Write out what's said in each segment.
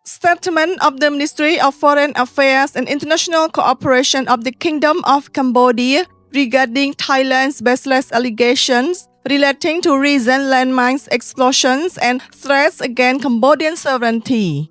Statement of the Ministry of Foreign Affairs and International Cooperation of the Kingdom of Cambodia regarding Thailand's baseless allegations relating to recent landmine explosions and threats against Cambodian sovereignty.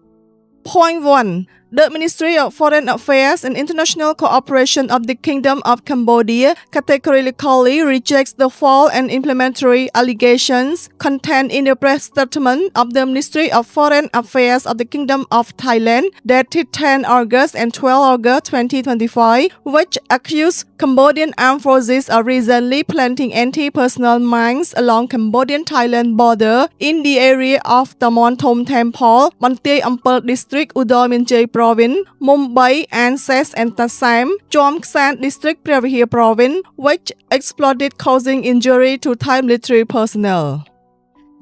Point 1. The Ministry of Foreign Affairs and International Cooperation of the Kingdom of Cambodia categorically rejects the false and inflammatory allegations contained in the press statement of the Ministry of Foreign Affairs of the Kingdom of Thailand dated 10 August and 12 August 2025, which accuse Cambodian armed forces of recently planting anti-personnel mines along Cambodian-Thailand border in the area of Tamon Thom Temple, Bantiai Ampel District, Udon Minjay Province, Mumbai, and Ses and Tasam, Jomsan District, Pravihir Province, which exploded, causing injury to Thai military personnel.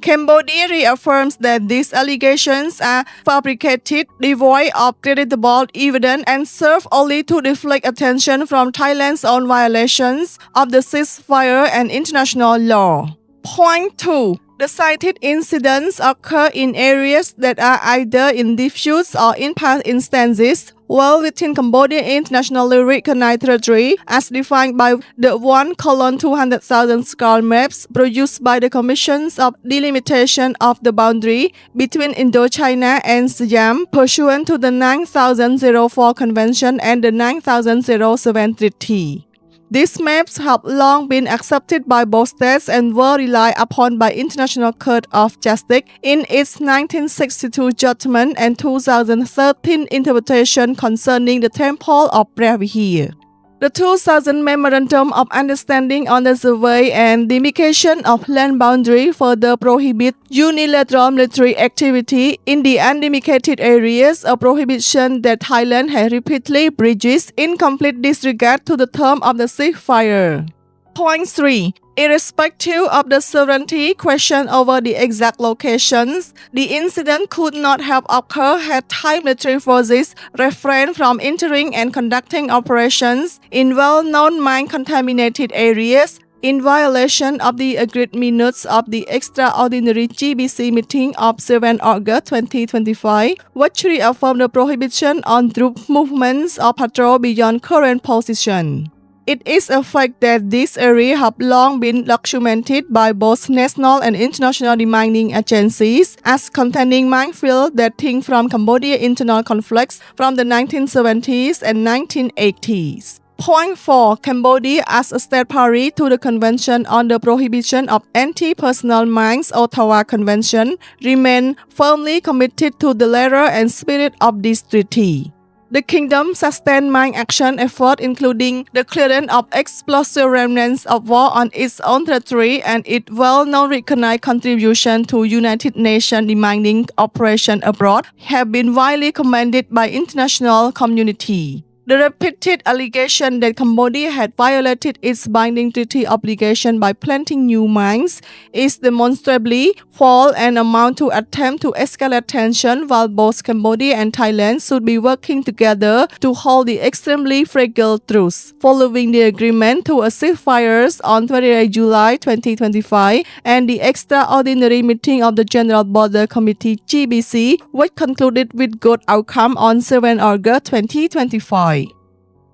Cambodia reaffirms that these allegations are fabricated, devoid of creditable evidence, and serve only to deflect attention from Thailand's own violations of the ceasefire and international law. Point 2. The cited incidents occur in areas that are either in dispute or in past instances well within Cambodian internationally recognized territory as defined by the 1:200,000 square maps produced by the Commissions of Delimitation of the Boundary between Indochina and Siam pursuant to the 9004 Convention and the 9007 Treaty. These maps have long been accepted by both states and were relied upon by International Court of Justice in its 1962 judgment and 2013 interpretation concerning the Temple of Pravihir. The 2000 Memorandum of Understanding on the Survey and Demarcation of Land Boundary further prohibit unilateral military activity in the undemarcated areas, a prohibition that Thailand has repeatedly breached in complete disregard to the term of the ceasefire. Point 3. Irrespective of the sovereignty question over the exact locations, the incident could not have occurred had Thai military forces refrained from entering and conducting operations in well-known mine-contaminated areas in violation of the agreed minutes of the extraordinary GBC meeting of 7 August 2025, which reaffirmed the prohibition on troop movements or patrol beyond current position. It is a fact that these areas have long been documented by both national and international demining agencies as containing minefields dating from Cambodian internal conflicts from the 1970s and 1980s. Point 4. Cambodia, as a state party to the Convention on the Prohibition of Anti-Personnel Mines Ottawa Convention, remains firmly committed to the letter and spirit of this treaty. The kingdom sustained mine action efforts, including the clearance of explosive remnants of war on its own territory and its well-known recognized contribution to United Nations demining operation abroad, have been widely commended by international community. The repeated allegation that Cambodia had violated its binding treaty obligation by planting new mines is demonstrably false and amount to attempt to escalate tension, while both Cambodia and Thailand should be working together to hold the extremely fragile truce. Following the agreement to a ceasefire on 28 July 2025 and the extraordinary meeting of the General Border Committee GBC, which concluded with good outcome on 7 August 2025.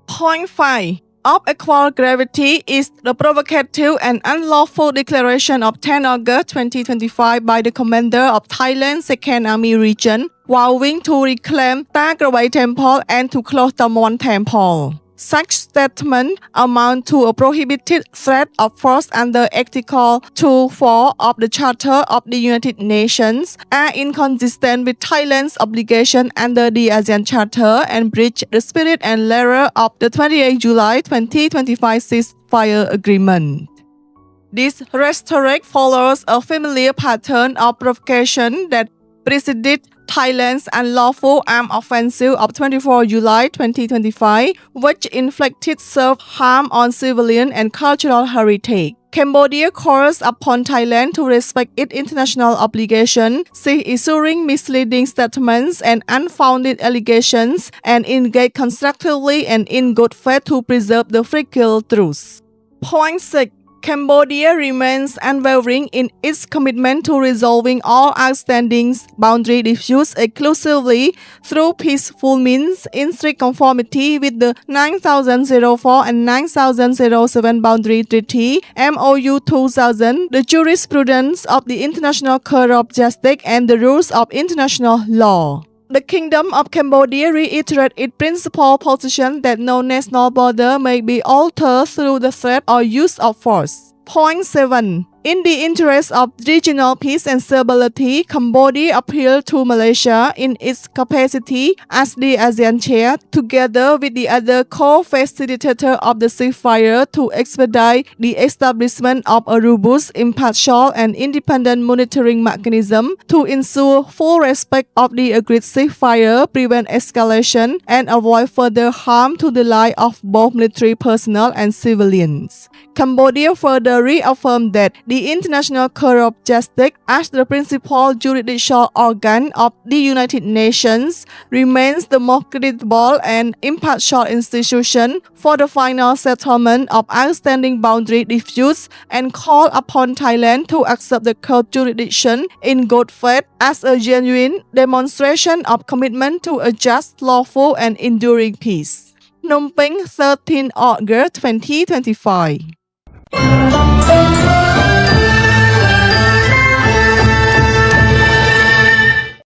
Point 5. Of equal gravity is the provocative and unlawful declaration of 10 August 2025 by the commander of Thailand's 2nd Army Region, vowing to reclaim Ta Krabai Temple and to close Tamon Temple. Such statements amount to a prohibited threat of force under Article 2.4 of the Charter of the United Nations, are inconsistent with Thailand's obligation under the ASEAN Charter and breach the spirit and letter of the 28 July 2025 ceasefire agreement. This rhetoric follows a familiar pattern of provocation that preceded Thailand's unlawful armed offensive of 24 July 2025, which inflicted self-harm on civilian and cultural heritage. Cambodia calls upon Thailand to respect its international obligation, cease issuing misleading statements and unfounded allegations, and engage constructively and in good faith to preserve the fragile truth. Point 6. Cambodia remains unwavering in its commitment to resolving all outstanding boundary disputes exclusively through peaceful means in strict conformity with the 9004 and 9007 Boundary Treaty, MOU 2000, the jurisprudence of the International Court of Justice and the rules of international law. The Kingdom of Cambodia reiterates its principal position that no national border may be altered through the threat or use of force. Point 7. In the interest of regional peace and stability, Cambodia appealed to Malaysia in its capacity as the ASEAN chair, together with the other co-facilitator of the ceasefire, to expedite the establishment of a robust, impartial, and independent monitoring mechanism to ensure full respect of the agreed ceasefire, prevent escalation, and avoid further harm to the lives of both military personnel and civilians. Cambodia further reaffirmed that the International Court of Justice, as the principal judicial organ of the United Nations, remains the most credible and impartial institution for the final settlement of outstanding boundary disputes, and called upon Thailand to accept the court jurisdiction in good faith as a genuine demonstration of commitment to a just, lawful, and enduring peace. Phnom Penh, 13 August 2025.